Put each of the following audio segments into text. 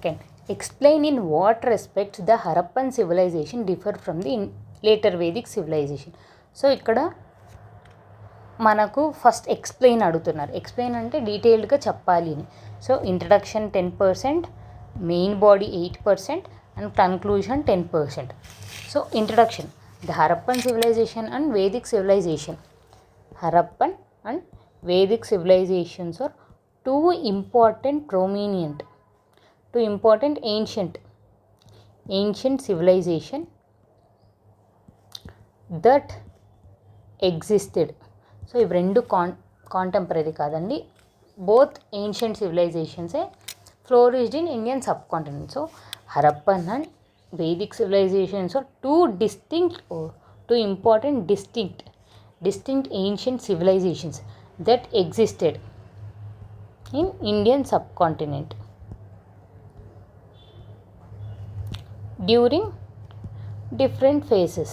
Second, explain in what respects the Harappan civilization differed from the later Vedic civilization. So ఇక్కడ మనకు first explain అడుగుతున్నారు. Explain అంటే డీటెయిల్డ్గా చెప్పాలి అని. So introduction 10%, main body 8% and conclusion 10%. So introduction, the Harappan civilization and Vedic civilization. Harappan and Vedic civilizations are two important ancient civilization that existed. So ఇవి రెండు contemporary కాదండి, బోత్ ఏన్షియంట్ సివిలైజేషన్సే flourished in Indian subcontinent. So Harappan and Vedic civilizations are two important distinct ancient civilizations that existed in Indian subcontinent during different phases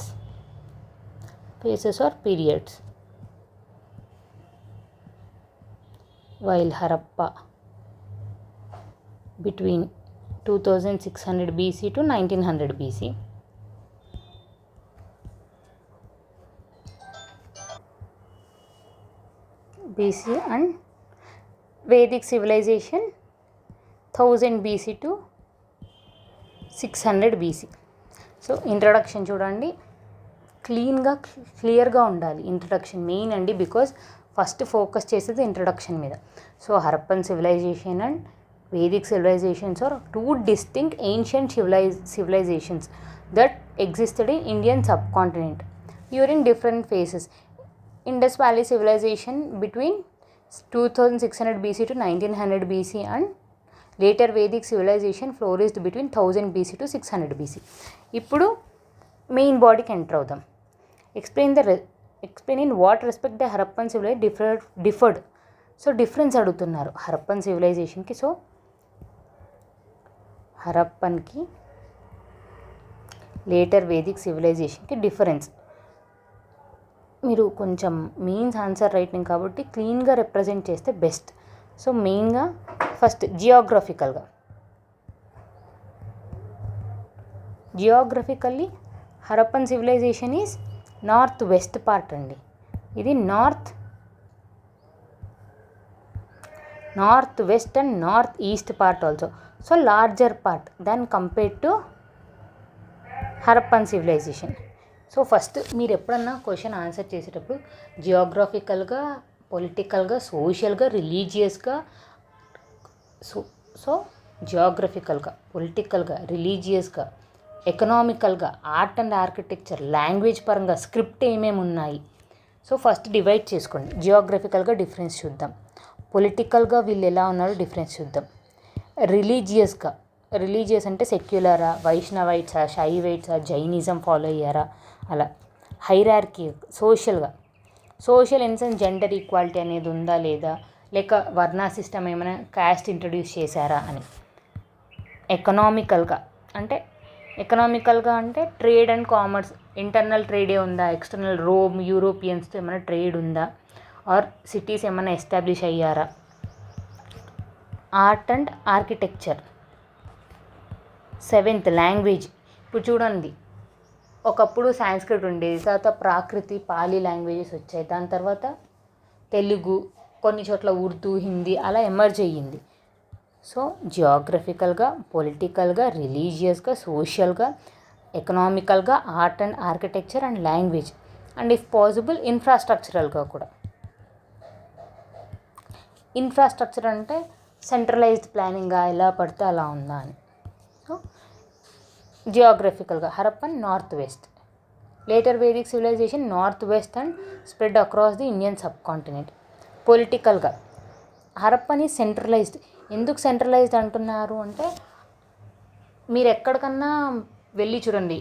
or periods. While Harappa between 2600 BC to 1900 BC, and Vedic civilization 1000 BC to 600 BC. So introduction చూడండి, క్లియర్గా ఉండాలి. Introduction main అండి, because first focus చేసేది introduction మీద. So Harappan civilization and Vedic civilizations are two distinct ancient civilizations that existed in Indian subcontinent during different phases. Indus Valley civilization between 2600 BC to 1900 BC and later Vedic civilization flourished between 1000 BC to 600 BC. ఇప్పుడు main బాడీకి enter అవుదాం. Explain in what respect the Harappan civilization differed. So difference అడుగుతున్నారు Harappan సివిలైజేషన్కి. So హరప్పన్కి later Vedic సివిలైజేషన్కి difference. మీరు కొంచెం mains answer writing కాబట్టి క్లీన్గా రిప్రజెంట్ చేస్తే బెస్ట్. సో మెయిన్గా first geographically Harappan civilization is north west part అండి. ఇది north west and north east part also. So larger part than compared to Harappan civilization. So first మీరు ఎప్పుడన్నా question answer చేసేటప్పుడు జియోగ్రఫికల్గా, పొలిటికల్గా, సోషల్గా, రిలీజియస్గా, సో జియోగ్రఫికల్గా, పొలిటికల్గా, రిలీజియస్గా, ఎకనామికల్గా, ఆర్ట్ అండ్ ఆర్కిటెక్చర్, లాంగ్వేజ్ పరంగా, script ఏమేమి ఉన్నాయి. సో ఫస్ట్ డివైడ్ చేసుకోండి. జియోగ్రఫికల్గా డిఫరెన్స్ చూద్దాం, పొలిటికల్గా వీళ్ళు ఎలా ఉన్నారో డిఫరెన్స్ చూద్దాం, రిలీజియస్ అంటే సెక్యులరా, వైష్ణవైట్సా, శైవైట్సా, జైనిజం ఫాలో అయ్యారా, అలా hierarchy. Social in sense gender equality అనేది ఉందా లేదా, లేక వర్ణ సిస్టమ్ ఏమైనా క్యాస్ట్ ఇంట్రడ్యూస్ చేశారా అని. ఎకనామికల్గా అంటే ట్రేడ్ అండ్ కామర్స్, ఇంటర్నల్ ట్రేడే ఉందా, ఎక్స్టర్నల్ యూరోపియన్స్తో ఏమైనా ట్రేడ్ ఉందా, ఆర్ సిటీస్ ఏమైనా ఎస్టాబ్లిష్ అయ్యారా. Art and architecture. 7th language. ఇప్పుడు చూడండి, ఒకప్పుడు సాంస్క్రిట్ ఉండేది, తర్వాత ప్రాకృతి, పాలీ లాంగ్వేజెస్ వచ్చాయి, దాని తర్వాత తెలుగు, కొన్ని చోట్ల ఉర్దూ, హిందీ అలా ఎమర్జ్ అయ్యింది. సో జియోగ్రఫికల్గా, పొలిటికల్గా, రిలీజియస్గా, సోషల్గా, ఎకనామికల్గా, art and architecture and language, and if possible ఇన్ఫ్రాస్ట్రక్చరల్గా కూడా. ఇన్ఫ్రాస్ట్రక్చర్ అంటే సెంట్రలైజ్డ్ ప్లానింగ్గా ఎలా పడితే అలా ఉందా అని. సో జియోగ్రఫికల్గా Harappan north west, later Vedic civilization north west and spread across the Indian subcontinent. పొలిటికల్గా హరప్పన్ ఈజ్ సెంట్రలైజ్డ్. ఎందుకు సెంట్రలైజ్డ్ అంటున్నారు అంటే, మీరు ఎక్కడికన్నా వెళ్ళి చూడండి,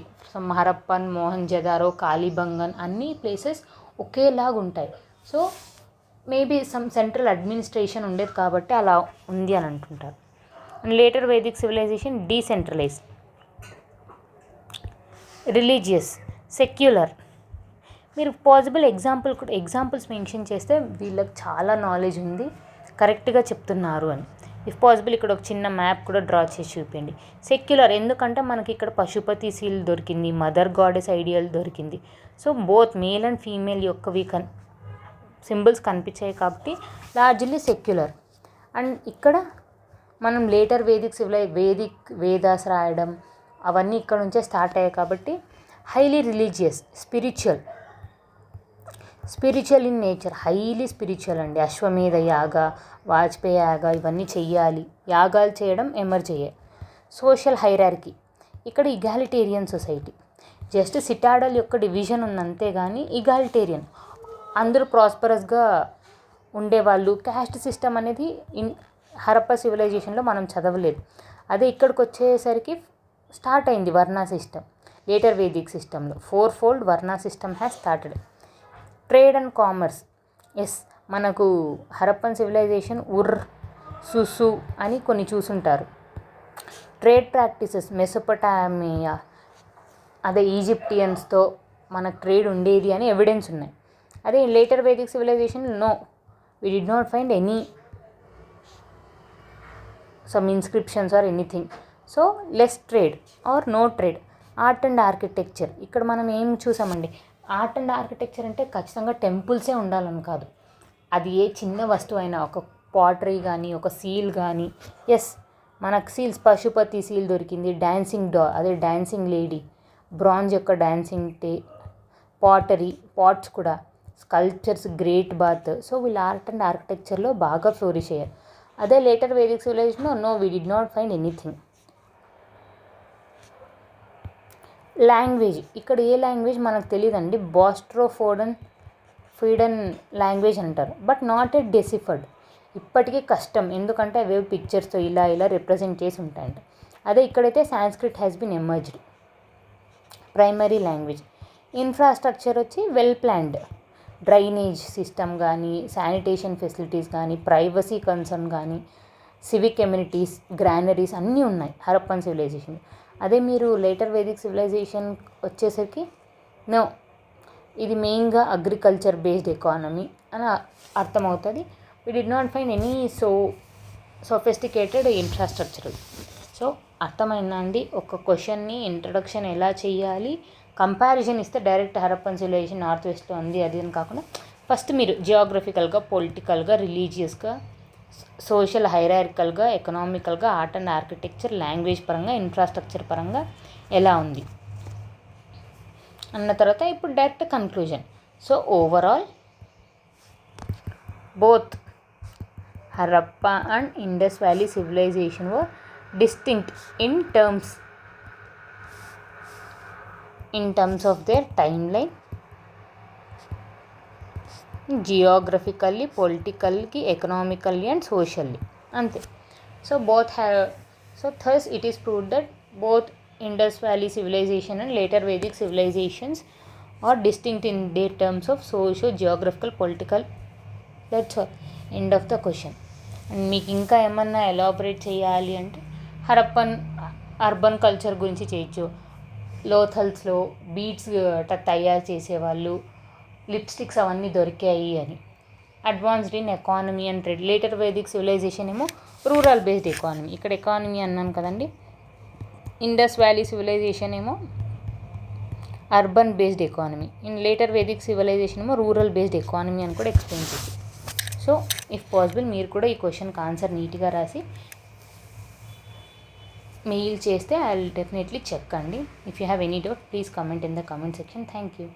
హరప్పన్, మోహన్జదారో, కాళీబంగన్ అన్ని ప్లేసెస్ ఒకేలాగా ఉంటాయి. So maybe some central administration ఉండేది కాబట్టి అలా ఉంది అని అంటుంటారు. And later Vedic civilization decentralized. Religious, secular. మీరు పాసిబుల్ ఎగ్జాంపుల్స్ మెన్షన్ చేస్తే వీళ్ళకి చాలా నాలెడ్జ్ ఉంది, కరెక్ట్గా చెప్తున్నారు అని. ఇఫ్ పాసిబుల్ ఇక్కడ ఒక చిన్న మ్యాప్ కూడా డ్రా చేసి చూపించండి. సెక్యులర్ ఎందుకంటే మనకి ఇక్కడ పశుపతి సీల్ దొరికింది, మదర్ గాడెస్ ఐడియల్ దొరికింది. So both male and female యొక్కవి సింబల్స్ కనిపించాయి కాబట్టి లార్జ్లీ సెక్యులర్. అండ్ ఇక్కడ మనం లేటర్ వేదిక్ వేదాస్ రాయడం అవన్నీ ఇక్కడ నుంచే స్టార్ట్ అయ్యాయి కాబట్టి highly religious, spiritual in nature, highly spiritual అండి. అశ్వమేధ యాగ, వాజ్పేయి యాగ ఇవన్నీ చెయ్యాలి, యాగాలు చేయడం ఎమర్జ్ అయ్యాయి. సోషల్ హైరార్కీ, ఇక్కడ ఇగాలిటేరియన్ సొసైటీ, జస్ట్ సిటాడల్ యొక్క డివిజన్ ఉంది అంతేగాని ఇగాలిటేరియన్, అందరూ ప్రాస్పరస్గా ఉండేవాళ్ళు. క్యాస్ట్ సిస్టమ్ అనేది హరప్ప సివిలైజేషన్లో మనం చదవలేదు. అదే ఇక్కడికి వచ్చేసరికి స్టార్ట్ అయింది వర్ణా సిస్టమ్. లేటర్ వేదిక్ సిస్టంలో 4-fold varna system has started. Trade and commerce, yes మనకు హరప్పన్ సివిలైజేషన్ సుసు అని కొన్ని చూసుంటారు. ట్రేడ్ ప్రాక్టీసెస్ మెసొపొటామియా అదే ఈజిప్టియన్స్తో మనకు ట్రేడ్ ఉండేది అని ఎవిడెన్స్ ఉన్నాయి. అదే later Vedic civilization no, we did not find any some inscriptions or anything. So less trade or no trade. Art and architecture, ఇక్కడ మనం ఏం చూసామండి, ఆర్ట్ అండ్ ఆర్కిటెక్చర్ అంటే ఖచ్చితంగా టెంపుల్సే ఉండాలని కాదు, అది ఏ చిన్న వస్తువు అయినా, ఒక పాటరీ కానీ ఒక సీల్ కానీ. ఎస్ మనకు సీల్స్, పశుపతి సీల్ దొరికింది, డాన్సింగ్ అదే డాన్సింగ్ లేడీ, బ్రాంజ్ యొక్క డాన్సింగ్ పాటరీ, పాట్స్ కూడా, స్కల్ప్చర్స్, గ్రేట్ బాత్. సో వీళ్ళు ఆర్ట్ అండ్ ఆర్కిటెక్చర్లో బాగా ఫ్లోరిష్ అయ్యారు. అదే లేటర్ వేదిక్ సివిలైజేషన్లో no, we did not find anything. Language, ఇక్కడ ఏ లాంగ్వేజ్ మనకు తెలియదండి, ఫీడన్ లాంగ్వేజ్ అంటారు, బట్ నాట్ ఎట్ డెసిఫర్డ్. ఇప్పటికీ కష్టం, ఎందుకంటే అవి పిక్చర్స్తో ఇలా రిప్రజెంట్ చేసి ఉంటాయంట. అదే ఇక్కడైతే Sanskrit has been emerged. Primary language. Infrastructure వచ్చి వెల్ ప్లాన్డ్, డ్రైనేజ్ సిస్టమ్ కానీ, శానిటేషన్ ఫెసిలిటీస్ కానీ, ప్రైవసీ కన్సర్న్ కానీ, సివిక్ ఎమ్యూనిటీస్, గ్రానరీస్ అన్నీ ఉన్నాయి హరప్పన్ సివిలైజేషన్. అదే మీరు లేటర్ వేదిక్ సివిలైజేషన్ వచ్చేసరికి నో, ఇది మెయిన్గా అగ్రికల్చర్ బేస్డ్ ఎకానమీ అని అర్థమవుతుంది. We did not find any sophisticated infrastructure. So అర్థమైందా అండి ఒక క్వశ్చన్ని ఇంట్రడక్షన్ ఎలా చేయాలి, కంపారిజన్ ఇస్తే డైరెక్ట్ హరప్పన్ సివిలైజేషన్ నార్త్ వెస్ట్లో ఉంది అది అని కాకుండా ఫస్ట్ మీరు జియోగ్రఫికల్గా, పొలిటికల్గా, రిలీజియస్గా, సోషల్ హైరార్కికల్గా, ఎకనామికల్గా, ఆర్ట్ అండ్ ఆర్కిటెక్చర్, లాంగ్వేజ్ పరంగా, ఇన్ఫ్రాస్ట్రక్చర్ పరంగా ఎలా ఉంది అన్న తర్వాత ఇప్పుడు direct conclusion. So overall both Harappa and Indus valley civilization were distinct in terms of their timeline, geographically, politically, economically and socially. Ante. So thus it is proved that both Indus Valley civilization and later Vedic civilizations are distinct in their terms of socio-geographical, political. That's all. End of the question. And మీకు ఇంకా ఏమన్నా elaborate చేయాలి అంటే Harappan urban culture గురించి చేయొచ్చు. లోథల్స్లో beads తయారు చేసేవాళ్ళు, lipsticks అవన్నీ దొరికాయి అని. Advanced in economy and trade. Later Vedic civilization ఏమో రూరల్ బేస్డ్ ఎకానమీ, ఇక్కడ ఎకానమీ అన్నాను కదండి. ఇండస్ వ్యాలీ సివిలైజేషన్ ఏమో urban based economy. In later Vedic civilization ఏమో రూరల్ బేస్డ్ ఎకానమీ అని కూడా ఎక్స్ప్లెయిన్ చేసి. సో ఇఫ్ పాసిబుల్ మీరు కూడా ఈ క్వశ్చన్కి ఆన్సర్ నీట్గా రాసి మెయిల్ చేస్తే ఐ విల్ డెఫినెట్లీ చెక్ అండి. If you have any doubt please comment in the comment section. Thank you.